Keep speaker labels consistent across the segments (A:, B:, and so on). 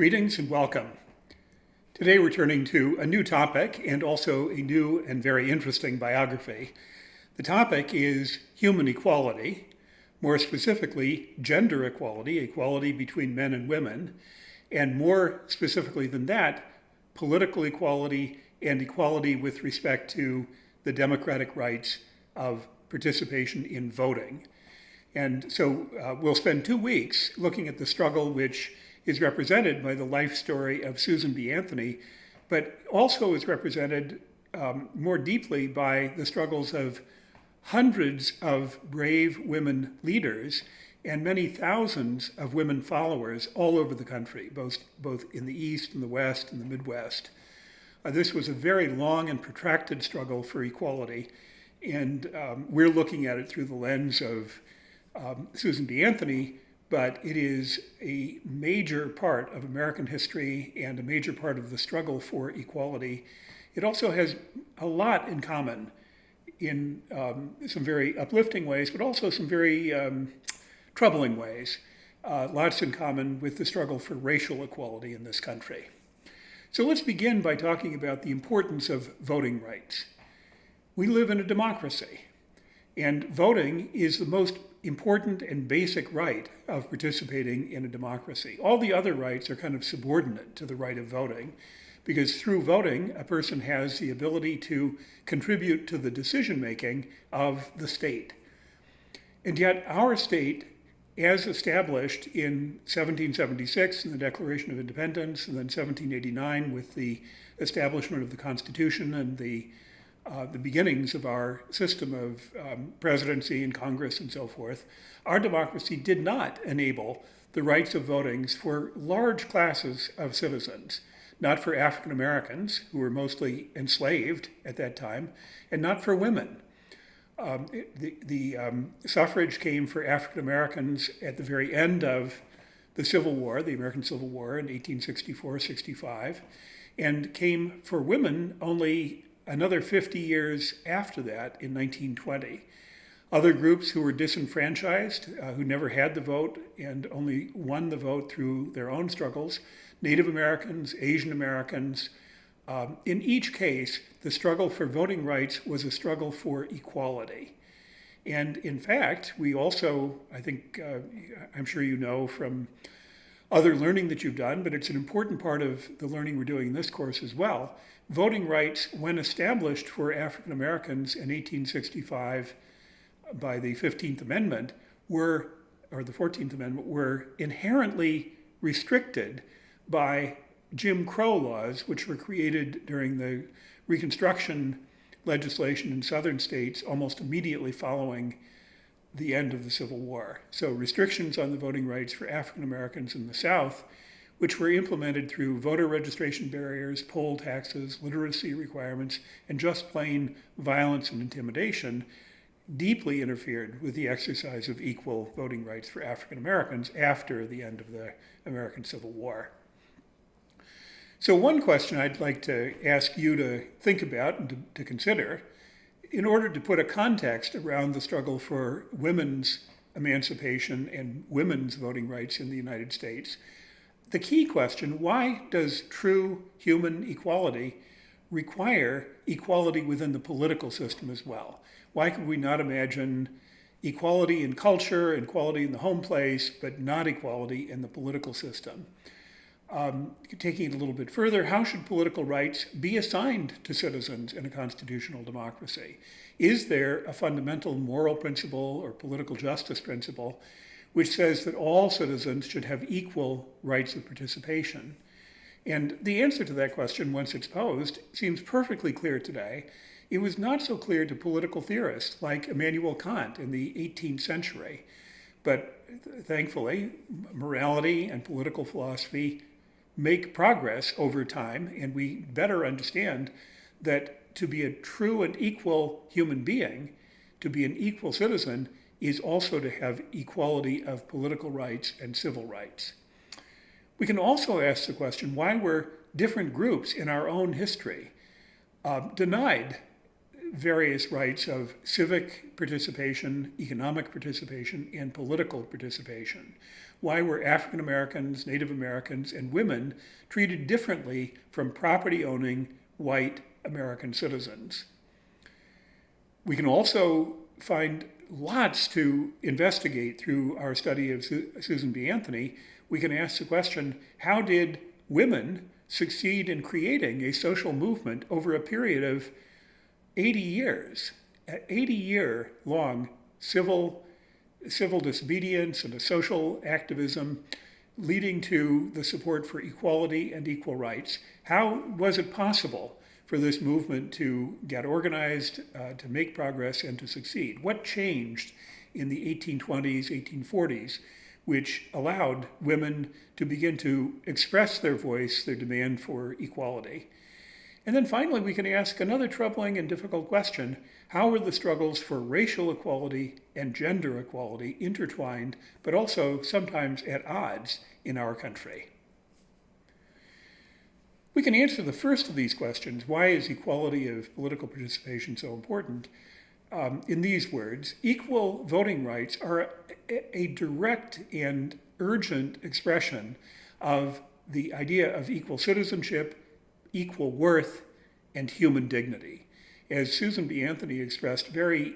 A: Greetings and welcome. Today we're turning to a new topic and also a new and very interesting biography. The topic is human equality, more specifically gender equality, equality between men and women, and more specifically than that, political equality and equality with respect to the democratic rights of participation in voting. And so we'll spend 2 weeks looking at the struggle which is represented by the life story of Susan B. Anthony, but also is represented more deeply by the struggles of hundreds of brave women leaders and many thousands of women followers all over the country, both in the East and the West and the Midwest. This was a very long and protracted struggle for equality, and we're looking at it through the lens of Susan B. Anthony, but it is a major part of American history and a major part of the struggle for equality. It also has a lot in common in some very uplifting ways, but also some very troubling ways. Lots in common with the struggle for racial equality in this country. So let's begin by talking about the importance of voting rights. We live in a democracy, and voting is the most important and basic right of participating in a democracy. All the other rights are kind of subordinate to the right of voting, because through voting, a person has the ability to contribute to the decision-making of the state. And yet our state, as established in 1776 in the Declaration of Independence, and then 1789 with the establishment of the Constitution and the beginnings of our system of presidency and Congress and so forth, our democracy did not enable the rights of voting for large classes of citizens, not for African Americans, who were mostly enslaved at that time, and not for women. The suffrage came for African Americans at the very end of the Civil War, the American Civil War in 1864-65, and came for women only another 50 years after that in 1920. Other groups who were disenfranchised, who never had the vote and only won the vote through their own struggles, Native Americans, Asian Americans. In each case, the struggle for voting rights was a struggle for equality. And in fact, we also, I think, I'm sure you know from other learning that you've done, but it's an important part of the learning we're doing in this course as well. Voting rights, when established for African Americans in 1865 by the 15th Amendment, or the 14th Amendment, were inherently restricted by Jim Crow laws, which were created during the Reconstruction legislation in southern states almost immediately following the end of the Civil War. So restrictions on the voting rights for African Americans in the South, which were implemented through voter registration barriers, poll taxes, literacy requirements, and just plain violence and intimidation, deeply interfered with the exercise of equal voting rights for African Americans after the end of the American Civil War. So one question I'd like to ask you to think about and to consider, in order to put a context around the struggle for women's emancipation and women's voting rights in the United States, the key question: why does true human equality require equality within the political system as well? Why could we not imagine equality in culture, equality in the home place, but not equality in the political system? Taking it a little bit further, how should political rights be assigned to citizens in a constitutional democracy? Is there a fundamental moral principle or political justice principle which says that all citizens should have equal rights of participation? And the answer to that question, once it's posed, seems perfectly clear today. It was not so clear to political theorists like Immanuel Kant in the 18th century. But thankfully, morality and political philosophy make progress over time, and we better understand that to be a true and equal human being, to be an equal citizen, is also to have equality of political rights and civil rights. We can also ask the question, why were different groups in our own history denied various rights of civic participation, economic participation, and political participation. Why were African Americans, Native Americans, and women treated differently from property-owning white American citizens? We can also find lots to investigate through our study of Susan B. Anthony. We can ask the question, how did women succeed in creating a social movement over a period of 80 years, 80-year-long civil disobedience and a social activism leading to the support for equality and equal rights? How was it possible for this movement to get organized, to make progress, and to succeed? What changed in the 1820s, 1840s, which allowed women to begin to express their voice, their demand for equality? And then finally, we can ask another troubling and difficult question. How were the struggles for racial equality and gender equality intertwined, but also sometimes at odds in our country? We can answer the first of these questions, why is equality of political participation so important, in these words: equal voting rights are a direct and urgent expression of the idea of equal citizenship, equal worth, and human dignity. As Susan B. Anthony expressed very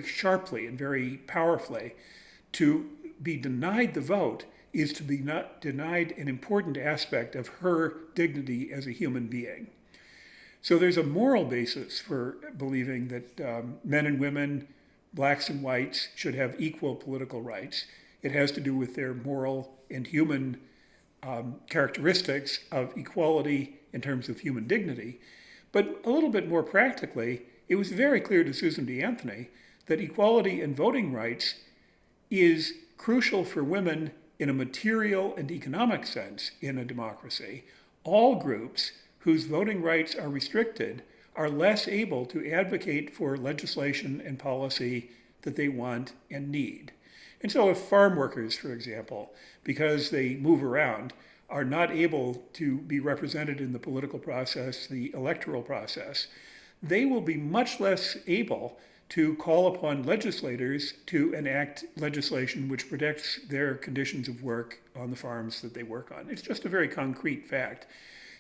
A: sharply and very powerfully, to be denied the vote is to be not denied an important aspect of her dignity as a human being. So there's a moral basis for believing that men and women, blacks and whites, should have equal political rights. It has to do with their moral and human characteristics of equality in terms of human dignity. But a little bit more practically, it was very clear to Susan B. Anthony that equality in voting rights is crucial for women in a material and economic sense in a democracy. All groups whose voting rights are restricted are less able to advocate for legislation and policy that they want and need. And so if farm workers, for example, because they move around, are not able to be represented in the political process, the electoral process, they will be much less able to call upon legislators to enact legislation which protects their conditions of work on the farms that they work on. It's just a very concrete fact.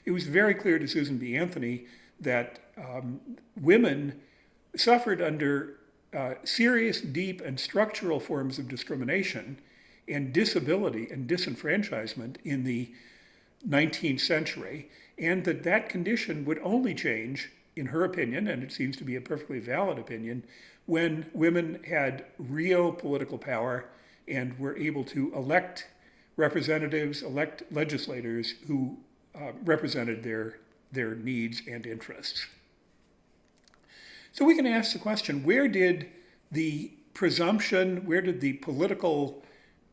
A: It was very clear to Susan B. Anthony that women suffered under serious, deep, and structural forms of discrimination and disability and disenfranchisement in the 19th century, and that condition would only change, in her opinion, and it seems to be a perfectly valid opinion, when women had real political power and were able to elect representatives, elect legislators who represented their needs and interests. So we can ask the question, where did the presumption, where did the political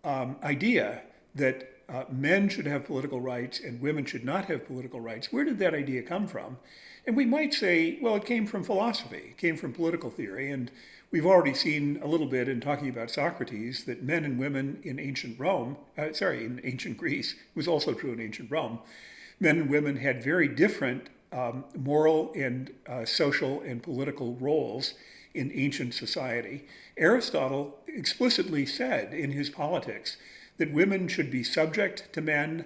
A: idea that men should have political rights and women should not have political rights, where did that idea come from? And we might say, well, it came from philosophy, it came from political theory, and we've already seen a little bit in talking about Socrates that men and women in ancient in ancient Greece, it was also true in ancient Rome, men and women had very different moral and social and political roles in ancient society. Aristotle explicitly said in his Politics that women should be subject to men,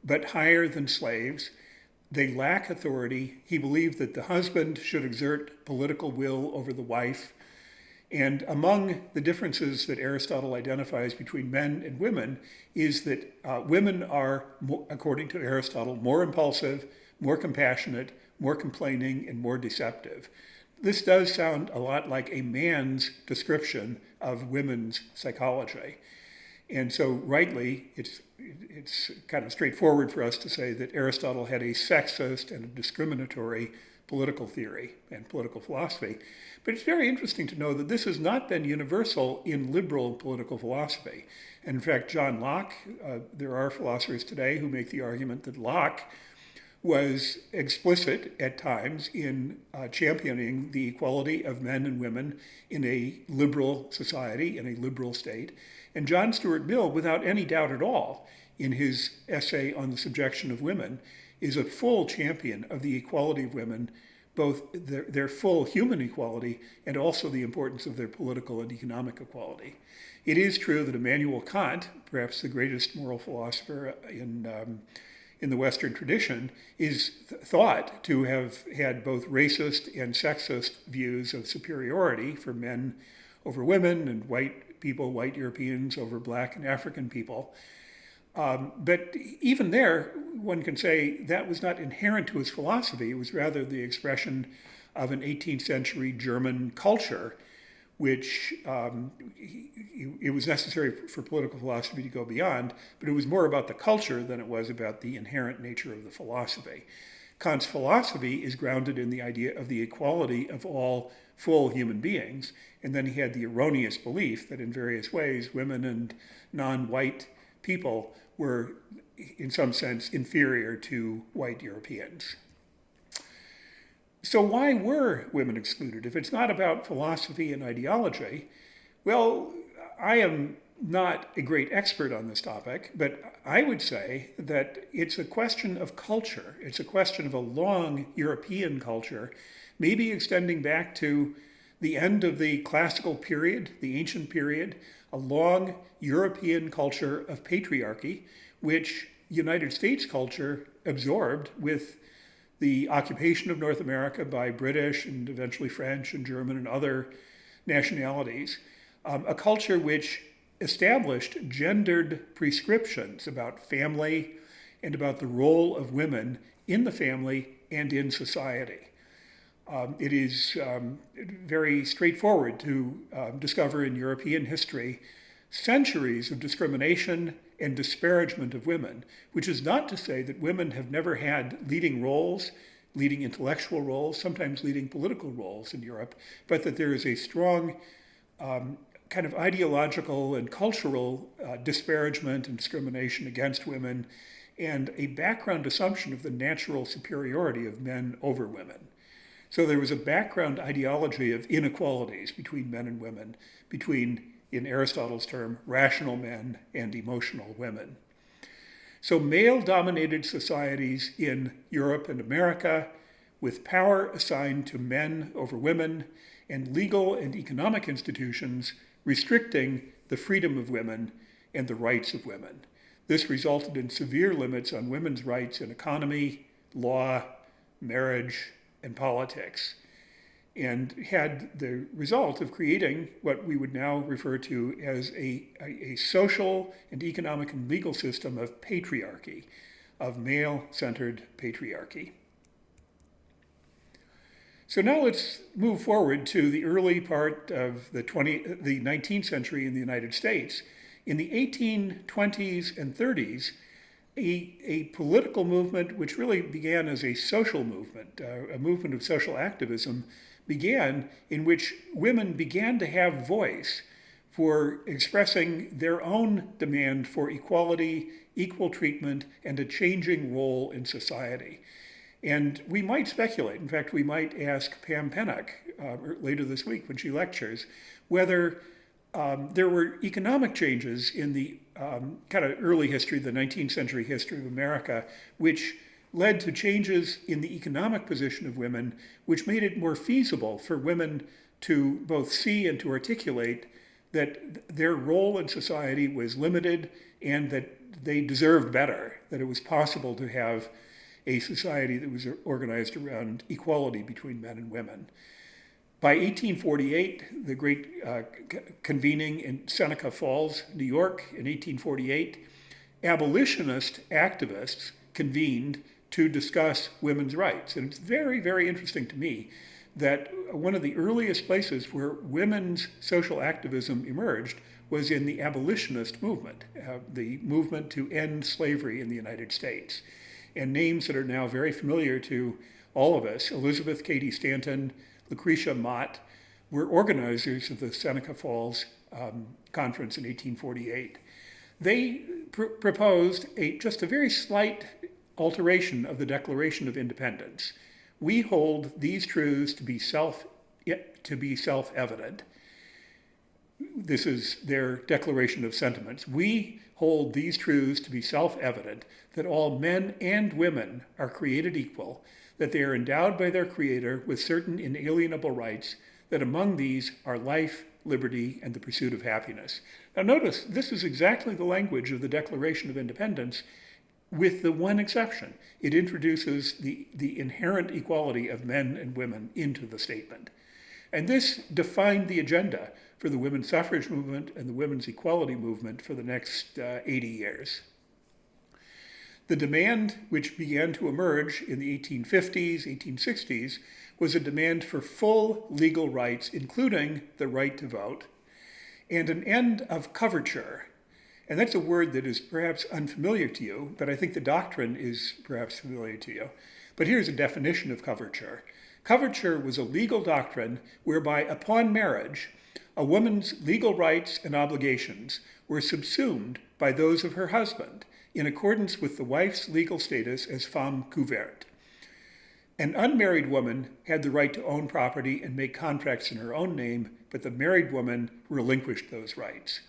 A: but higher than slaves. They lack authority. He believed that the husband should exert political will over the wife. And among the differences that Aristotle identifies between men and women is that women are, according to Aristotle, more impulsive, more compassionate, more complaining, and more deceptive. This does sound a lot like a man's description of women's psychology. And so rightly, it's kind of straightforward for us to say that Aristotle had a sexist and a discriminatory political theory and political philosophy. But it's very interesting to know that this has not been universal in liberal political philosophy. In fact, John Locke, there are philosophers today who make the argument that Locke was explicit at times in championing the equality of men and women in a liberal society, in a liberal state. And John Stuart Mill, without any doubt at all, in his essay on the subjection of women, is a full champion of the equality of women, both their full human equality and also the importance of their political and economic equality. It is true that Immanuel Kant, perhaps the greatest moral philosopher in the Western tradition, is thought to have had both racist and sexist views of superiority for men over women and white people, white Europeans over black and African people. But even there, one can say that was not inherent to his philosophy. It was rather the expression of an 18th century German culture, which it was necessary for political philosophy to go beyond, but it was more about the culture than it was about the inherent nature of the philosophy. Kant's philosophy is grounded in the idea of the equality of all full human beings, and then he had the erroneous belief that in various ways women and non-white people were, in some sense, inferior to white Europeans. So why were women excluded? If it's not about philosophy and ideology, well, I am not a great expert on this topic, but I would say that it's a question of culture. It's a question of a long European culture, maybe extending back to the end of the classical period, the ancient period, a long European culture of patriarchy, which United States culture absorbed with the occupation of North America by British and eventually French and German and other nationalities, a culture which established gendered prescriptions about family and about the role of women in the family and in society. It is very straightforward to discover in European history centuries of discrimination and disparagement of women, which is not to say that women have never had leading roles, leading intellectual roles, sometimes leading political roles in Europe, but that there is a strong kind of ideological and cultural disparagement and discrimination against women, and a background assumption of the natural superiority of men over women. So there was a background ideology of inequalities between men and women, between, in Aristotle's term, rational men and emotional women. So male-dominated societies in Europe and America, with power assigned to men over women, and legal and economic institutions restricting the freedom of women and the rights of women. This resulted in severe limits on women's rights in economy, law, marriage, and politics, and had the result of creating what we would now refer to as a social and economic and legal system of patriarchy, of male-centered patriarchy. So now let's move forward to the early part of the 19th century in the United States. In the 1820s and 30s, a political movement which really began as a social movement, a movement of social activism, began in which women began to have voice for expressing their own demand for equality, equal treatment, and a changing role in society. And we might speculate, in fact, we might ask Pam Pennock later this week when she lectures, whether there were economic changes in the kind of early history, the 19th century history of America, which led to changes in the economic position of women, which made it more feasible for women to both see and to articulate that their role in society was limited and that they deserved better, that it was possible to have a society that was organized around equality between men and women. By 1848, the great convening in Seneca Falls, New York, in 1848, abolitionist activists convened to discuss women's rights. And it's very, very interesting to me that one of the earliest places where women's social activism emerged was in the abolitionist movement, the movement to end slavery in the United States. And names that are now very familiar to all of us, Elizabeth Cady Stanton, Lucretia Mott, were organizers of the Seneca Falls Conference in 1848. They proposed just a very slight alteration of the Declaration of Independence. We hold these truths to be self-evident. This is their declaration of sentiments. We hold these truths to be self-evident, that all men and women are created equal, that they are endowed by their Creator with certain inalienable rights, that among these are life, liberty, and the pursuit of happiness. Now notice, this is exactly the language of the Declaration of Independence, with the one exception. It introduces the inherent equality of men and women into the statement. And this defined the agenda for the women's suffrage movement and the women's equality movement for the next 80 years. The demand which began to emerge in the 1850s, 1860s, was a demand for full legal rights, including the right to vote, and an end of coverture. And that's a word that is perhaps unfamiliar to you, but I think the doctrine is perhaps familiar to you. But here's a definition of coverture. Coverture was a legal doctrine whereby upon marriage, a woman's legal rights and obligations were subsumed by those of her husband, in accordance with the wife's legal status as femme couverte. An unmarried woman had the right to own property and make contracts in her own name, but the married woman relinquished those rights.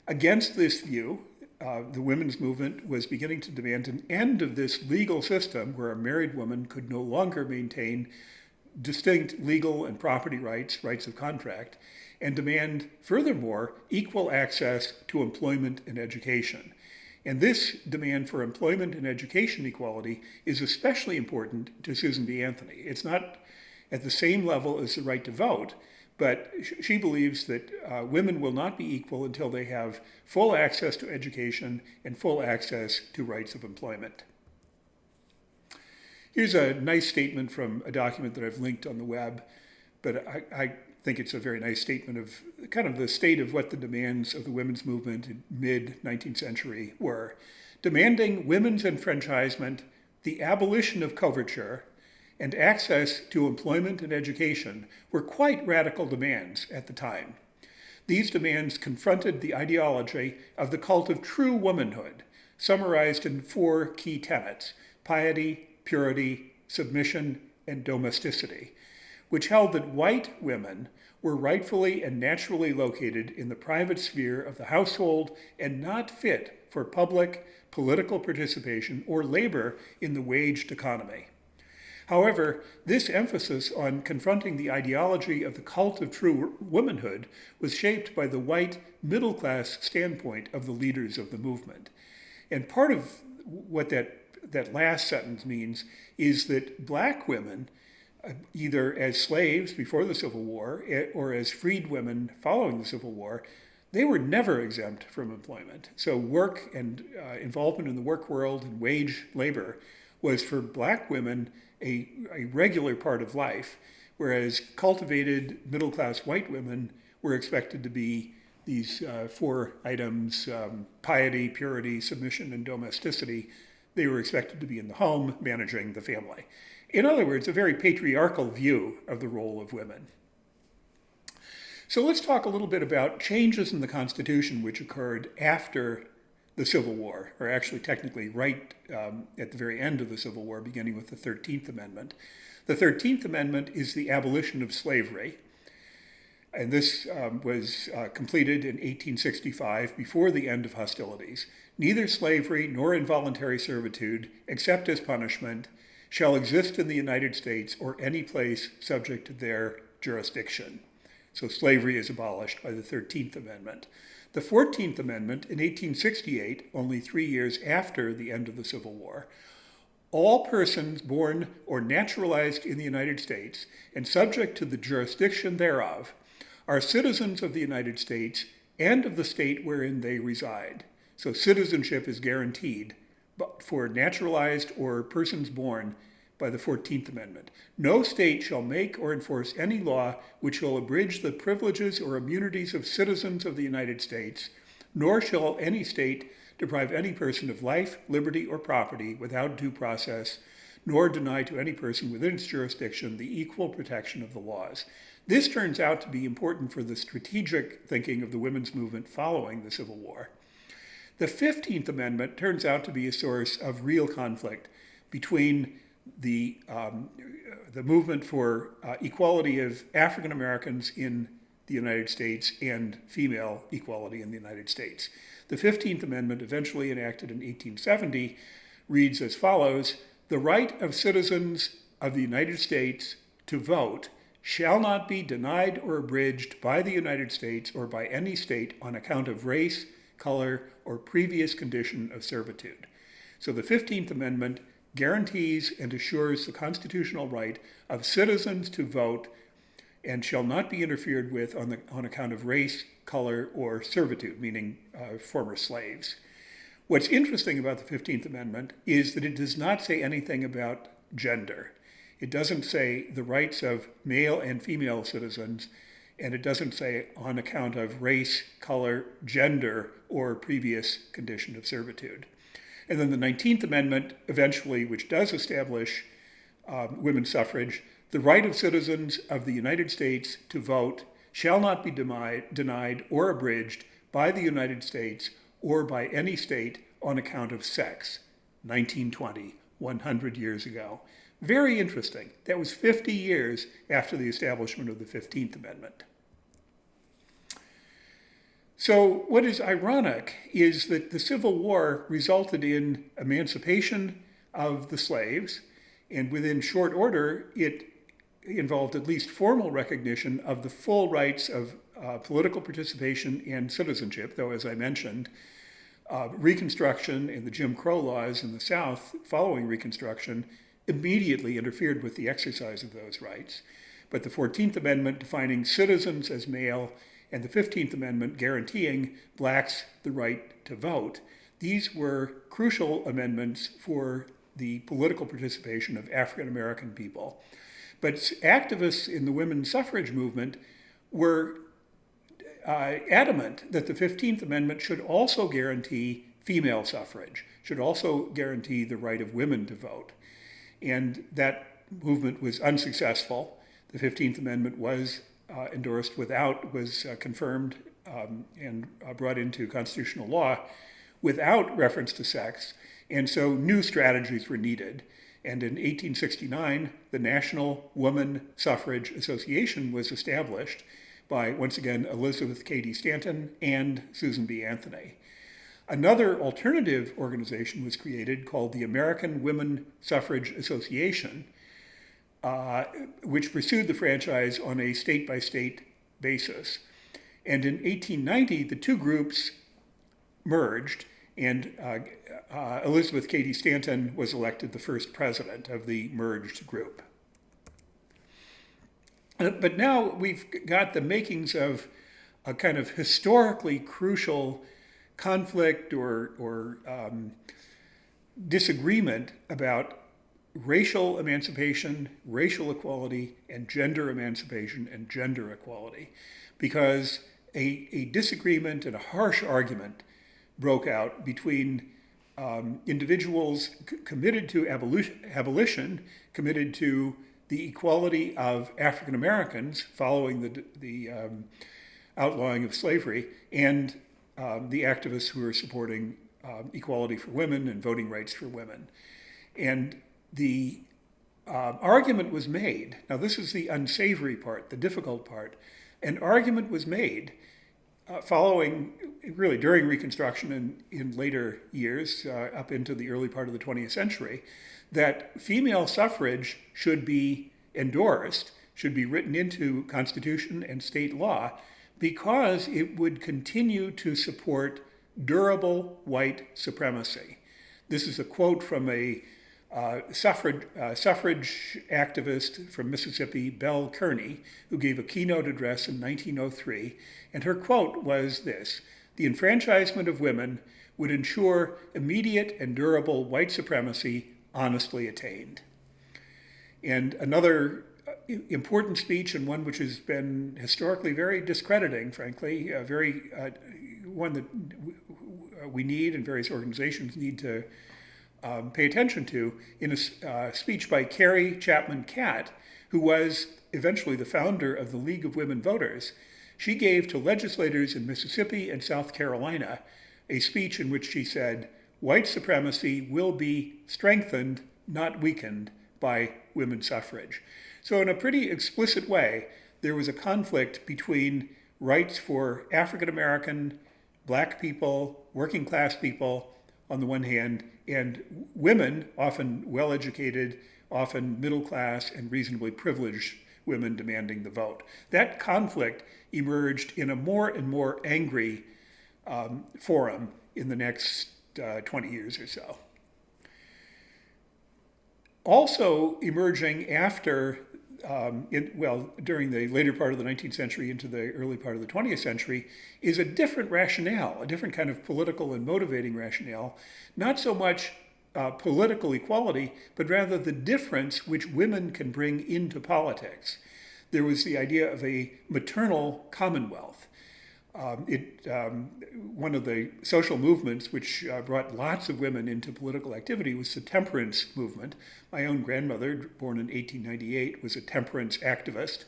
A: Against this view, the women's movement was beginning to demand an end of this legal system where a married woman could no longer maintain distinct legal and property rights, rights of contract, and demand, furthermore, equal access to employment and education. And this demand for employment and education equality is especially important to Susan B. Anthony. It's not at the same level as the right to vote, but she believes that women will not be equal until they have full access to education and full access to rights of employment. Here's a nice statement from a document that I've linked on the web, but I think it's a very nice statement of kind of the state of what the demands of the women's movement in mid-19th century were. Demanding women's enfranchisement, the abolition of coverture, and access to employment and education were quite radical demands at the time. These demands confronted the ideology of the cult of true womanhood, summarized in 4 key tenets: piety, purity, submission, and domesticity, which held that white women were rightfully and naturally located in the private sphere of the household and not fit for public political participation or labor in the waged economy. However, this emphasis on confronting the ideology of the cult of true womanhood was shaped by the white middle-class standpoint of the leaders of the movement. And part of what that last sentence means is that black women, either as slaves before the Civil War or as freed women following the Civil War, they were never exempt from employment. So work and involvement in the work world and wage labor was for black women a regular part of life, whereas cultivated middle-class white women were expected to be these 4 items, piety, purity, submission, and domesticity. They were expected to be in the home, managing the family. In other words, a very patriarchal view of the role of women. So let's talk a little bit about changes in the Constitution which occurred after the Civil War, or actually technically right at the very end of the Civil War, beginning with the 13th Amendment. The 13th Amendment is the abolition of slavery, and this was completed in 1865 before the end of hostilities. Neither slavery nor involuntary servitude, except as punishment, shall exist in the United States or any place subject to their jurisdiction. So slavery is abolished by the 13th Amendment. The 14th Amendment in 1868, only 3 years after the end of the Civil War, all persons born or naturalized in the United States and subject to the jurisdiction thereof are citizens of the United States and of the state wherein they reside. So citizenship is guaranteed for naturalized or persons born by the 14th Amendment. No state shall make or enforce any law which shall abridge the privileges or immunities of citizens of the United States, nor shall any state deprive any person of life, liberty, or property without due process, nor deny to any person within its jurisdiction the equal protection of the laws. This turns out to be important for the strategic thinking of the women's movement following the Civil War. The 15th Amendment turns out to be a source of real conflict between the movement for equality of African Americans in the United States and female equality in the United States. The 15th Amendment, eventually enacted in 1870, reads as follows: "The right of citizens of the United States to vote shall not be denied or abridged by the United States or by any state on account of race, color, or previous condition of servitude. So the 15th Amendment guarantees and assures the constitutional right of citizens to vote and shall not be interfered with on account of race, color, or servitude, meaning former slaves. What's interesting about the 15th Amendment is that it does not say anything about gender. It doesn't say the rights of male and female citizens, and it doesn't say on account of race, color, gender, or previous condition of servitude. And then the 19th Amendment, eventually, which does establish women's suffrage, the right of citizens of the United States to vote shall not be denied or abridged by the United States or by any state on account of sex. 1920, 100 years ago. Very interesting. That was 50 years after the establishment of the 15th Amendment. So what is ironic is that the Civil War resulted in emancipation of the slaves, and within short order, it involved at least formal recognition of the full rights of political participation and citizenship, though, as I mentioned, Reconstruction and the Jim Crow laws in the South following Reconstruction immediately interfered with the exercise of those rights. But the 14th Amendment defining citizens as male and the 15th Amendment guaranteeing blacks the right to vote, these were crucial amendments for the political participation of African American people. But activists in the women's suffrage movement were adamant that the 15th Amendment should also guarantee female suffrage, should also guarantee the right of women to vote. And that movement was unsuccessful. The 15th Amendment was confirmed and brought into constitutional law without reference to sex. And so new strategies were needed. And in 1869, the National Woman Suffrage Association was established by, once again, Elizabeth Cady Stanton and Susan B. Anthony. Another alternative organization was created called the American Women Suffrage Association, which pursued the franchise on a state-by-state basis. And in 1890, the two groups merged, and Elizabeth Cady Stanton was elected the first president of the merged group. But now we've got the makings of a kind of historically crucial conflict or disagreement about racial emancipation, racial equality, and gender emancipation and gender equality, because a disagreement and a harsh argument broke out between individuals committed to abolition, committed to the equality of African Americans following the outlawing of slavery, and the activists who were supporting equality for women and voting rights for women. And the argument was made, now this is the unsavory part, the difficult part, an argument was made following, really during Reconstruction and in later years, up into the early part of the 20th century, that female suffrage should be endorsed, should be written into Constitution and state law, because it would continue to support durable white supremacy. This is a quote from a suffrage activist from Mississippi, Belle Kearney, who gave a keynote address in 1903. And her quote was this: "The enfranchisement of women would ensure immediate and durable white supremacy honestly attained." And another important speech, and one which has been historically very discrediting, frankly, one that we need and various organizations need to pay attention to, in a speech by Carrie Chapman Catt, who was eventually the founder of the League of Women Voters. She gave to legislators in Mississippi and South Carolina a speech in which she said, "White supremacy will be strengthened, not weakened, by women's suffrage." So in a pretty explicit way, there was a conflict between rights for African American, black people, working class people on the one hand, and women, often well-educated, often middle class and reasonably privileged women demanding the vote. That conflict emerged in a more and more angry forum in the next 20 years or so. Also emerging after, during the later part of the 19th century into the early part of the 20th century, is a different rationale, a different kind of political and motivating rationale, not so much political equality, but rather the difference which women can bring into politics. There was the idea of a maternal commonwealth. One of the social movements which brought lots of women into political activity was the temperance movement. My own grandmother, born in 1898, was a temperance activist.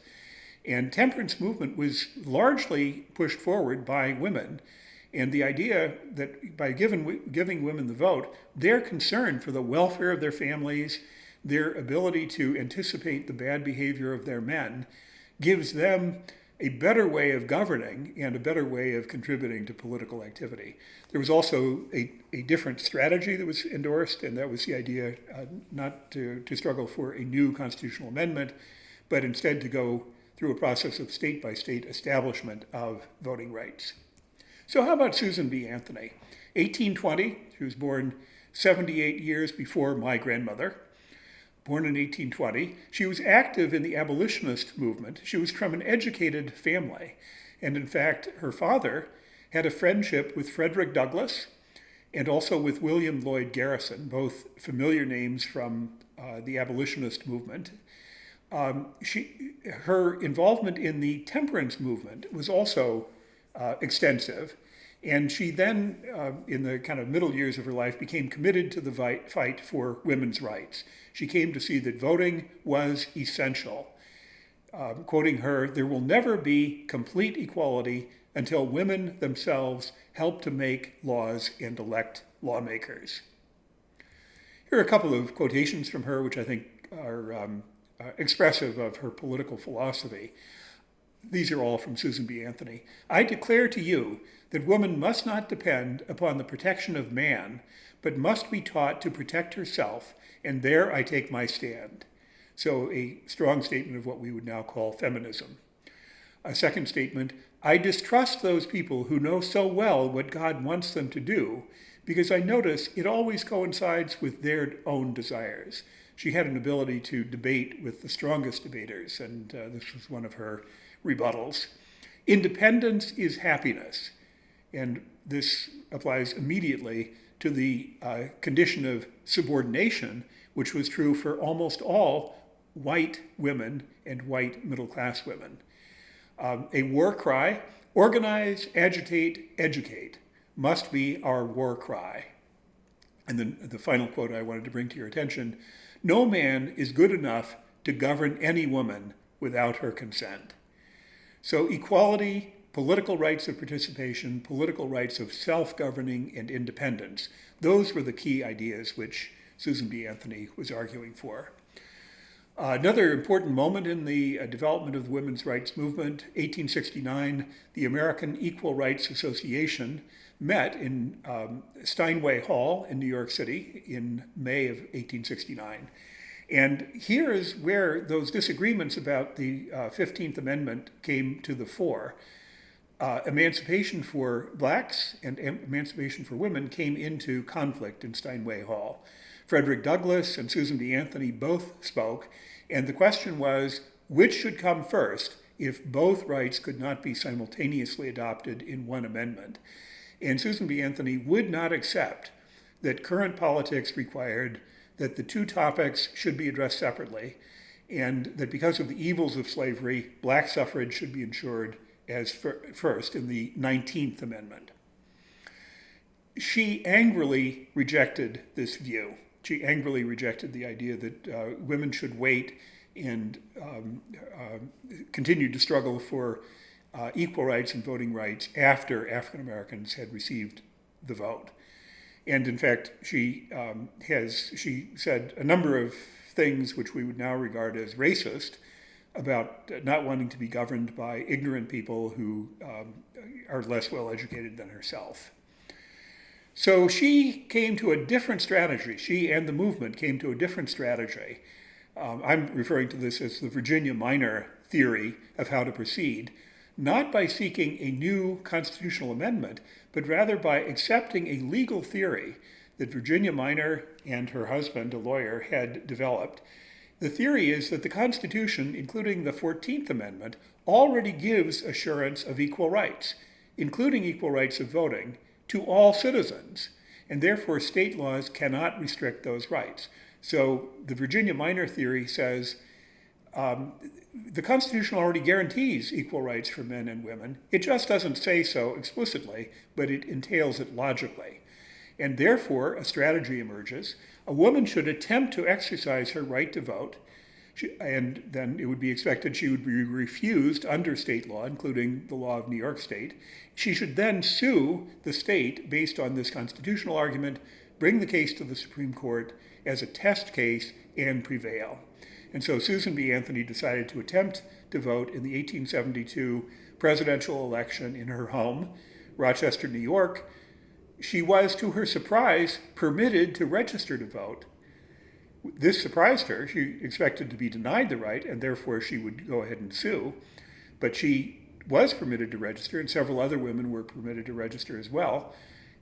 A: And temperance movement was largely pushed forward by women. And the idea that by giving women the vote, their concern for the welfare of their families, their ability to anticipate the bad behavior of their men, gives them a better way of governing and a better way of contributing to political activity. There was also a different strategy that was endorsed, and that was the idea not to struggle for a new constitutional amendment, but instead to go through a process of state-by-state establishment of voting rights. So how about Susan B. Anthony? 1820, she was born 78 years before my grandmother. Born in 1820, she was active in the abolitionist movement. She was from an educated family. And in fact, her father had a friendship with Frederick Douglass and also with William Lloyd Garrison, both familiar names from the abolitionist movement. Her involvement in the temperance movement was also extensive. And she then, in the kind of middle years of her life, became committed to the fight for women's rights. She came to see that voting was essential. Quoting her, "There will never be complete equality until women themselves help to make laws and elect lawmakers." Here are a couple of quotations from her, which I think are expressive of her political philosophy. These are all from Susan B. Anthony. "I declare to you that woman must not depend upon the protection of man, but must be taught to protect herself, and there I take my stand." So a strong statement of what we would now call feminism. A second statement, "I distrust those people who know so well what God wants them to do, because I notice it always coincides with their own desires." She had an ability to debate with the strongest debaters, and this was one of her rebuttals. "Independence is happiness." And this applies immediately to the condition of subordination, which was true for almost all white women and white middle-class women. A war cry, "Organize, agitate, educate," must be our war cry. And then the final quote I wanted to bring to your attention, "No man is good enough to govern any woman without her consent." So equality, political rights of participation, political rights of self-governing and independence, those were the key ideas which Susan B. Anthony was arguing for. Another important moment in the development of the women's rights movement, 1869, the American Equal Rights Association met in Steinway Hall in New York City in May of 1869. And here is where those disagreements about the 15th Amendment came to the fore. Emancipation for blacks and emancipation for women came into conflict in Steinway Hall. Frederick Douglass and Susan B. Anthony both spoke, and the question was, which should come first if both rights could not be simultaneously adopted in one amendment? And Susan B. Anthony would not accept that current politics required that the two topics should be addressed separately, and that because of the evils of slavery, black suffrage should be ensured as first in the 19th Amendment. She angrily rejected this view. She angrily rejected the idea that women should wait and continue to struggle for equal rights and voting rights after African Americans had received the vote. And in fact, she said a number of things which we would now regard as racist about not wanting to be governed by ignorant people who are less well educated than herself. So she came to a different strategy. She and the movement came to a different strategy. I'm referring to this as the Virginia Minor theory of how to proceed, not by seeking a new constitutional amendment, but rather by accepting a legal theory that Virginia Minor and her husband, a lawyer, had developed. The theory is that the Constitution, including the 14th Amendment, already gives assurance of equal rights, including equal rights of voting, to all citizens, and therefore state laws cannot restrict those rights. So the Virginia Minor theory says the Constitution already guarantees equal rights for men and women. It just doesn't say so explicitly, but it entails it logically. And therefore, a strategy emerges. A woman should attempt to exercise her right to vote, and then it would be expected she would be refused under state law, including the law of New York State. She should then sue the state based on this constitutional argument, bring the case to the Supreme Court as a test case, and prevail. And so Susan B. Anthony decided to attempt to vote in the 1872 presidential election in her home, Rochester, New York. She was, to her surprise, permitted to register to vote. This surprised her. She expected to be denied the right, and therefore she would go ahead and sue. But she was permitted to register, and several other women were permitted to register as well.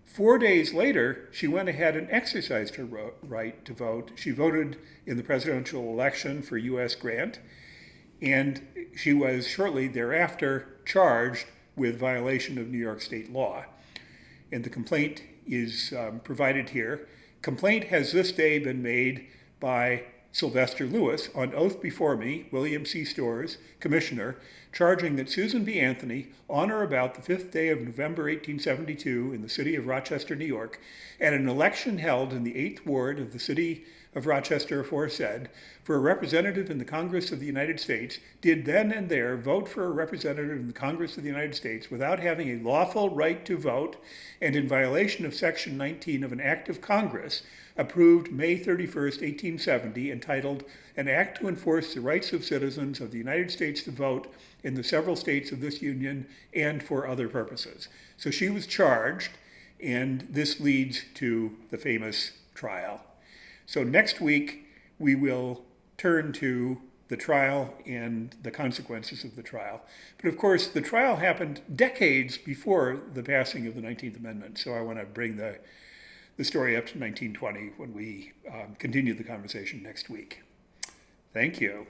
A: 4 days later, she went ahead and exercised her right to vote. She voted in the presidential election for U.S. Grant, and she was shortly thereafter charged with violation of New York state law. And the complaint is provided here. Complaint has this day been made by Sylvester Lewis, on oath before me, William C. Storrs, Commissioner, charging that Susan B. Anthony, on or about the 5th day of November 1872 in the city of Rochester, New York, at an election held in the 8th Ward of the city of Rochester aforesaid, for a representative in the Congress of the United States, did then and there vote for a representative in the Congress of the United States without having a lawful right to vote, and in violation of Section 19 of an Act of Congress, approved May 31st, 1870, entitled An Act to Enforce the Rights of Citizens of the United States to Vote in the Several States of this Union and for Other Purposes. So she was charged, and this leads to the famous trial. So next week, we will turn to the trial and the consequences of the trial. But of course, the trial happened decades before the passing of the 19th Amendment, so I want to bring the story up to 1920 when we continue the conversation next week. Thank you.